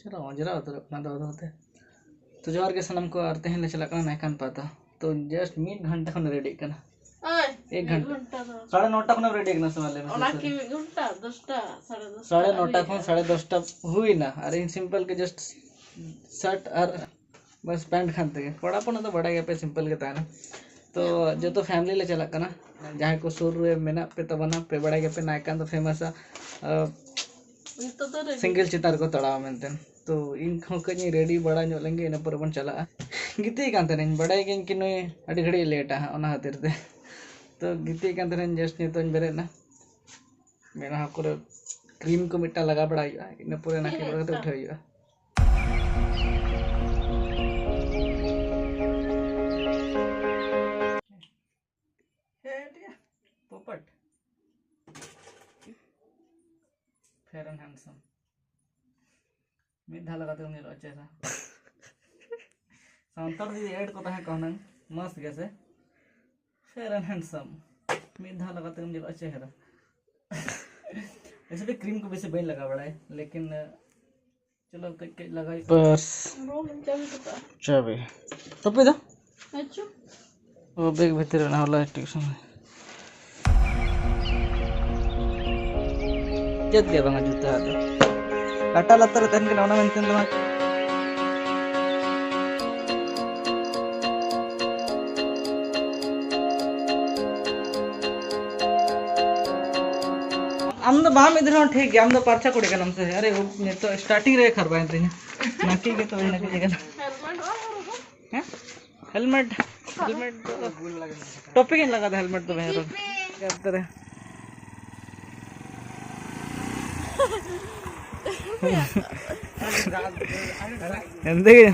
चलो जरा उतर अपना दो होते तो जोर के सनम को आरते हैं ले चला करना नायकान पाता तो जस्ट 1 घंटा खन रेडी करना 1 घंटा 9:30 खन रेडी करना सवाले में ओना की 1 घंटा 10टा 9:30 खन 10:30 हुई ना अरे सिंपल के जस्ट शर्ट और बस पैंट खानते के कोड़ा पन तो बड़ा गया पे सिंपल के ताना तो जो तो फैमिली ले चला करना जहां को सुर रे मेना पे तो बना पे बड़ा गया पे नायकान तो फेमस सिंगल चितार को तड़ाव मेनते तो इन कहीं रेडी बड़ा नो लेंगे इन पर बन चला गीती कांते बड़ा गई कि नुई अड़ी घड़ी लेटा ओना खातिर ते तो गीती कांते जस्ट नितो बेरे ना मेना को क्रीम को मिट्टा लगा बड़ा इन पूरे ना के बड़ा उठे हुआ पोपट फेयर एंड हैंडसम मिद धाला काते उनी अच्छे सा संतर दी ऐड को तहे कहना मस्त कैसे फेयर एंड हैंडसम मिद धाला काते उनी अच्छे है ऐसे भी क्रीम को वैसे बेन लगा बड़ा है लेकिन चलो कई लगाई बस चाबी तो पे दा अच्छा वो बैग भीतर ना होला ट्यूशन जत गया बंगा जूता आता काटा लत्तर तन के नाना मेंटेन दमा हम तो बाम इधर ठीक है हम तो परचा कोड़ी का नाम से अरे वो ने तो स्टार्टिंग रे खरबाय ते नकी के तो नकी जगह हैं हेलमेट टोपी के लगा था हेलमेट तो भैया करते रहे എന്തൊക്കെ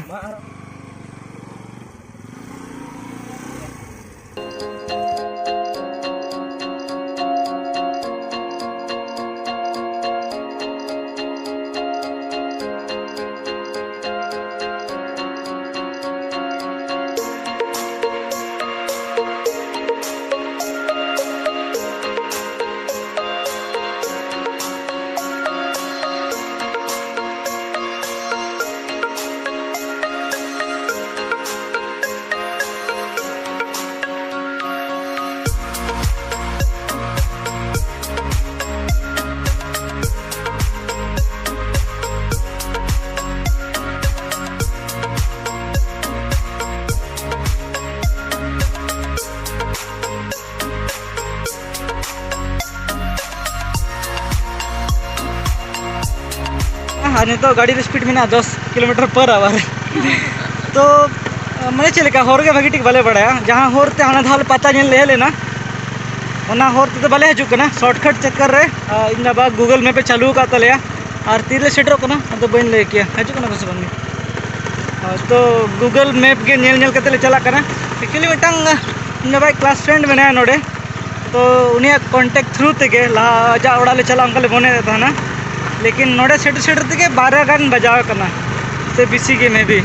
हाँ तो गाड़ी स्पीड में ना 10 किलोमीटर पर आवर तो मैंने चले का होर के भागी टिक बाले बड़ा जहाँ होरते आना धाल पता ले लेना ओना होरते तो बाले हजु कना शॉर्टकट चक्कर रे इन बा गूगल मैप पे चालू का तले और तीर सेटरो कना तो बन ले किया हजु कना बस बन तो गूगल मैप के नेल नेल कते ले चला कना एक्चुअली मिटंग इन बा क्लास फ्रेंड में नोडे तो उनिया कांटेक्ट थ्रू ते ला जा ओड़ा ले चला अंकल बोने था ना लेकिन नोड़े सेट के 12 गान बजाव करना से बीसी के में भी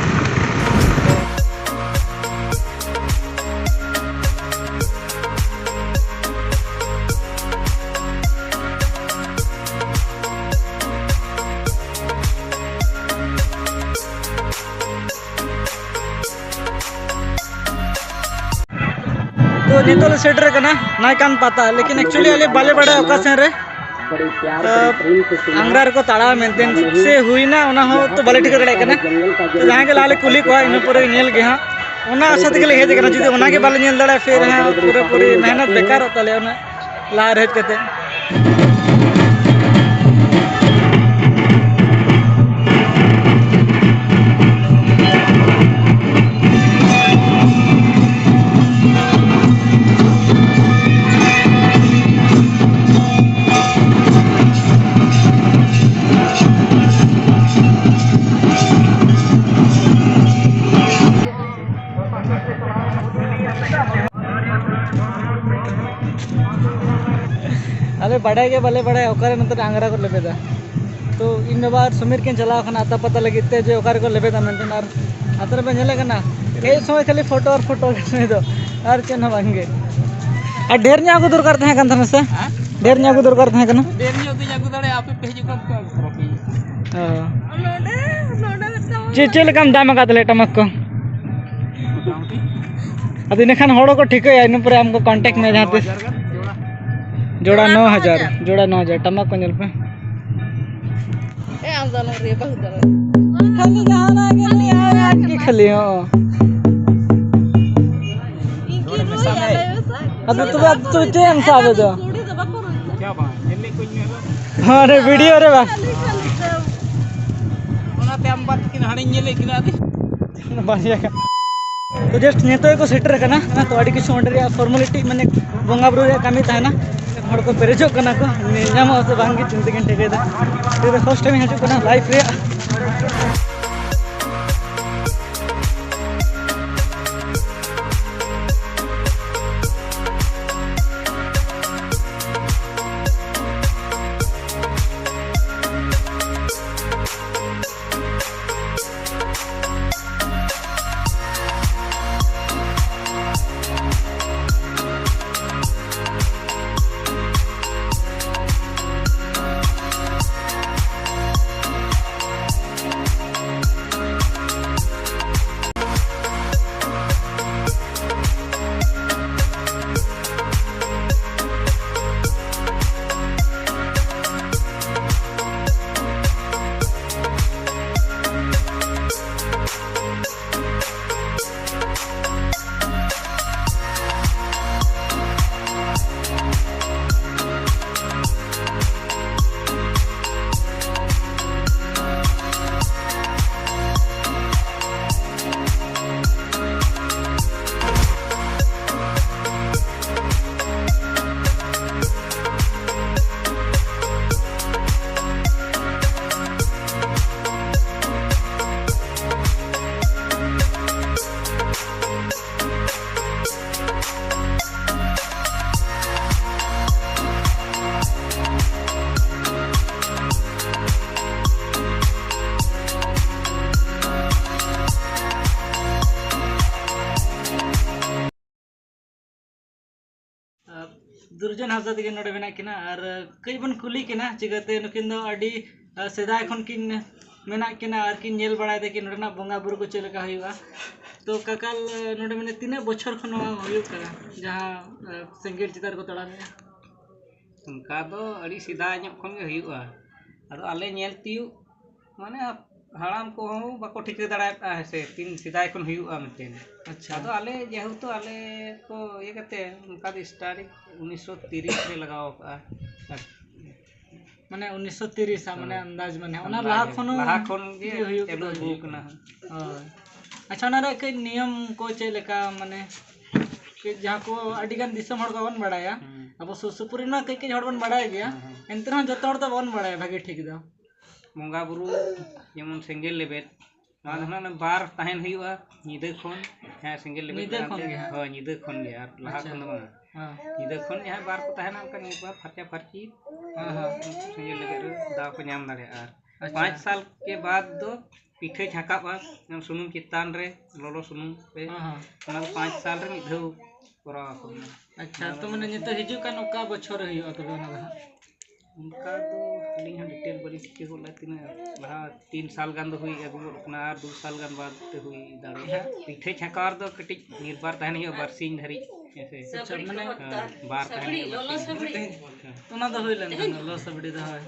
तो नितोल सेटर करना नायकान पाता लेकिन एक्चुअली अले बाले बड़ा ओकासन रे अंगार को ताड़ा मेनते से हुई ना ओना हो तो बाले ठीक करे कना तो जहां के लाले कुली को इन पूरे नेल गे हां ओना आशा तक ले हे देखना जुदी ओना के बाले नेल दड़ा फिर हां पूरे पूरी मेहनत बेकार होता ले ओना ला रह कते अरे बड़ा के बले बड़ा ओकर नंतर आंगरा को लेबेदा तो इन बार समीर के चला खना आता पता लगिते जो ओकर को लेबेदा मेंटेन और आतर पे नेले कना ए समय खाली फोटो और फोटो के दो और चेन बांगे आ ढेर न्या को दूर करते हैं कन से ढेर न्या को दूर करते हैं कना ढेर न्या को दड़े आप पे भेज को हां चल दाम का टमाक को अब इनखान हड़ो को ठीक है इन पर हमको कांटेक्ट में जहाँ जोड़ा 9,000 जोड़ा 9,000 टमाक को नल पे खाली अब तू चेम साबे दो हाँ रे वीडियो रे बा तो जस्ट नितो को सेटर करना तो अड़ी किछु ऑर्डर या फॉर्मेलिटी माने बंगा बुरु रे कामी ताना हड़ को पेरेजो कना को नाम से बांगी चिंता के ठेके दा तो फर्स्ट टाइम हजू कना लाइफ रे दुर्जन हाजत के नोडे मेना किना और कई बन कुली किना चिगते नुकिन दो अडी सेदाय खन किन मेना किना और किन नेल बड़ाय दे कि नोडना बंगा बुरु को चलेका हुआ तो काकाल नोडे मेने तीना बछर खन हुयु करा जहां सेंगेल चितार को तड़ा में उनका तो अड़ी सीधा ᱧᱚᱜ खन गे हुआ अदो आले नेल तियु माने हाड़ाम को बाको ठिक दाड़ा से तीन सीधा खन हुआ मिटेन अच्छा अदो आले जेहेतु आले को ये कहते उनका स्टार्टिंग 1930 रे लगाओ माने 1930 माने अंदाज माने ओना लाहा खन गे चालू बुकना अच्छा ना रे के नियम को चलेका माने कि जहां को अडी गान दिसम हड़ को बन बड़ाया अब सुपुरी ना कई हड़ बन बड़ाय गया एंतरा जत हड़ तो बन बड़ाय भागे ठीक दो बंगा बुरु जेमन सेंगेल लेबेट ना बार ताहन हुआ निदे खन हां सेंगेल लेबेट हां निदे खन गे और लाहा खन बा हां निदे खन यहां बार को ताहना का एक बार फरचा फरची हां सेंगेल लेबेट दाव को नाम दाड़े और 5 साल के बाद दो पीठे झाका बा सुनुम चितान रे लोलो सुनुम पे ओना 5 साल रे मिधौ करा को अच्छा तो माने नितो हिजु का नोका बछर हुआ तो ना उनका तो अलिंग डिटेल बड़ी के होला तीन लहा 3 साल गान हुई अगु अपना 2 साल गान बाद हुई दाड़े पीठे छकार दो कटी निर्भर तहन हियो बरसिंग धरी ऐसे अच्छा माने बार तहन लोलो सबड़ी तो ना तो होइलन लोलो सबड़ी तो है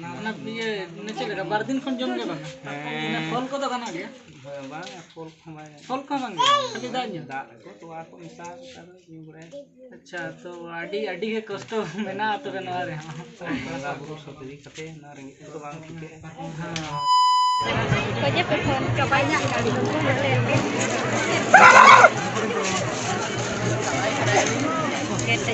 ना ये ने चलेगा बार दिन खन जम गे बा ना फल को तो गाना गया बा फल खमा खाली दा तो आपको मिसा कर निबड़े अच्छा तो अडी अडी के कष्ट मेना तो बनवा रे हां बुरु सतरी कते ना रेंगे तो बांग ठीक है हां Kayaknya perform kebanyak kali kita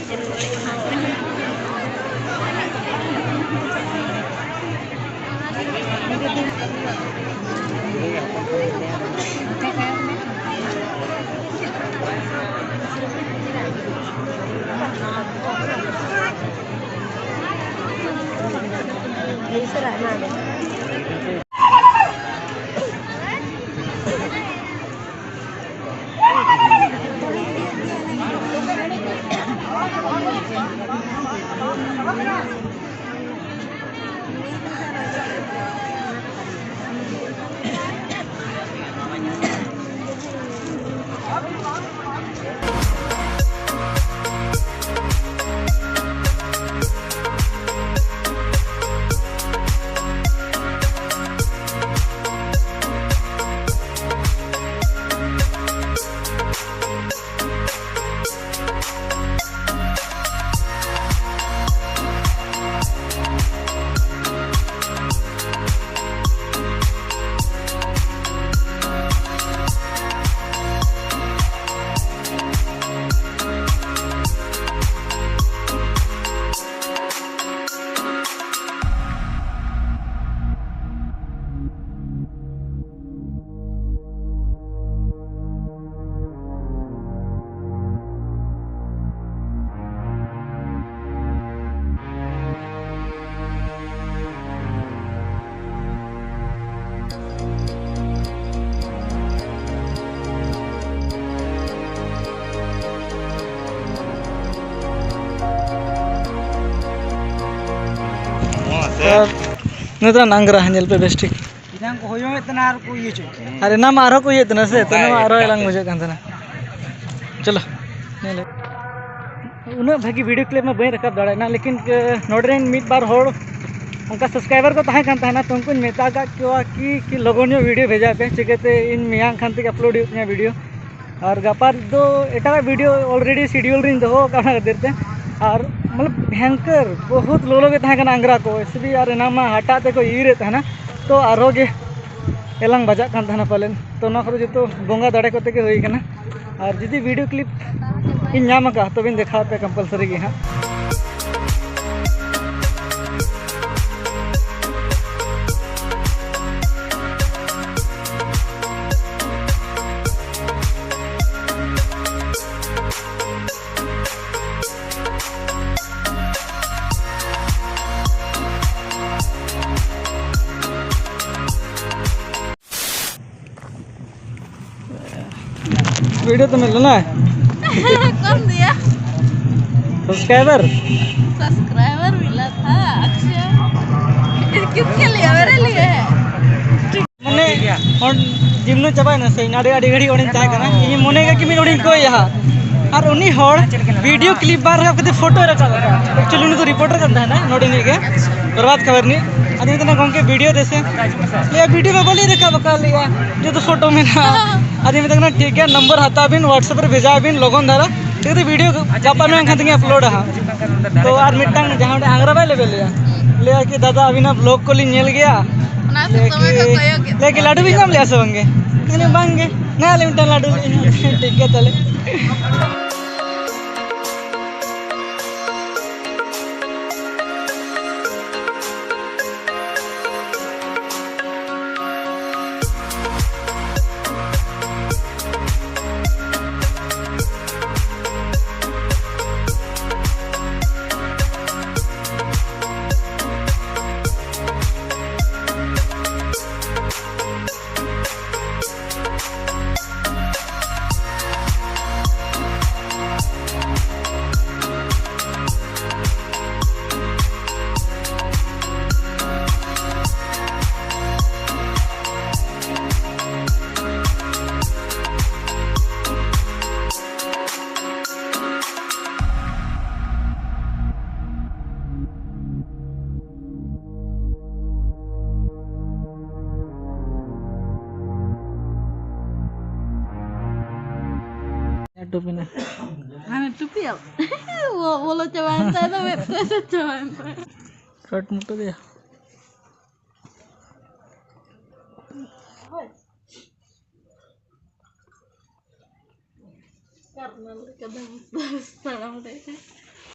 और निद्रा नांगरा हंजल पे बेस्ट ठीक इधर को होयो में तना को ये चो अरे ना मारो को ये तना से तना मारो एलंग मुझे कहता चलो नहीं ले उन्हें भागी वीडियो क्लिप में बई रखब दाड़ा ना लेकिन नोडरेन मिड बार होड़ उनका सब्सक्राइबर को तहाँ करता है ना तो उनको मेता का क्यों कि लोगों वीडियो भेजा पे चिकते इन मियाँ खान तक अपलोड होती वीडियो और गपार दो एटा वीडियो ऑलरेडी शेड्यूल रिंग दो करना देते और मतलब भयंकर बहुत लोलो के तहाँ करना अंगरा को ऐसे भी यार ना हटाते को ईरे था ना तो आरोग्य एलंग बजा कान था ना पालन तो ना करो जो बोंगा दाड़े को तक हुई करना और जुदी वीडियो क्लिप इन नाम का तो बिन देखा पे कंपलसरी की हाँ वीडियो तो मिल रहा है कौन दिया सब्सक्राइबर मिला था अच्छा किसके लिए मेरे लिए है मने और जिमनो चबाय ना से नाडे आडी घड़ी ओडिन ताय कना इ मने का कि मिन ओडिन को यहा और उनी होड़ वीडियो क्लिप बार रखा कते फोटो रखा एक्चुअली उनी तो रिपोर्टर करता है ना नोडिन के बर्बाद खबर नहीं आदमी तो गम के वीडियो देसे ये वीडियो में बोली रखा बका लिया जो तो फोटो में ना आदमी तक ना ठीक है नंबर हता बिन व्हाट्सएप पर भेजा बिन लोगन द्वारा ठीक है वीडियो जापान में खाते अपलोड हा तो और मिटंग जहां आंगरा बाय लेबे ले कि दादा अभी ना ब्लॉग को नेल गया लेकिन लाडू भी नाम ले आसे बंगे मैंने बंगे ना ले मिटन लाडू ठीक है चले टोपी ना हमें टुपी वो लो चबान था तो मैं कैसे चबान था कट मुट दिया karena kadang salah deh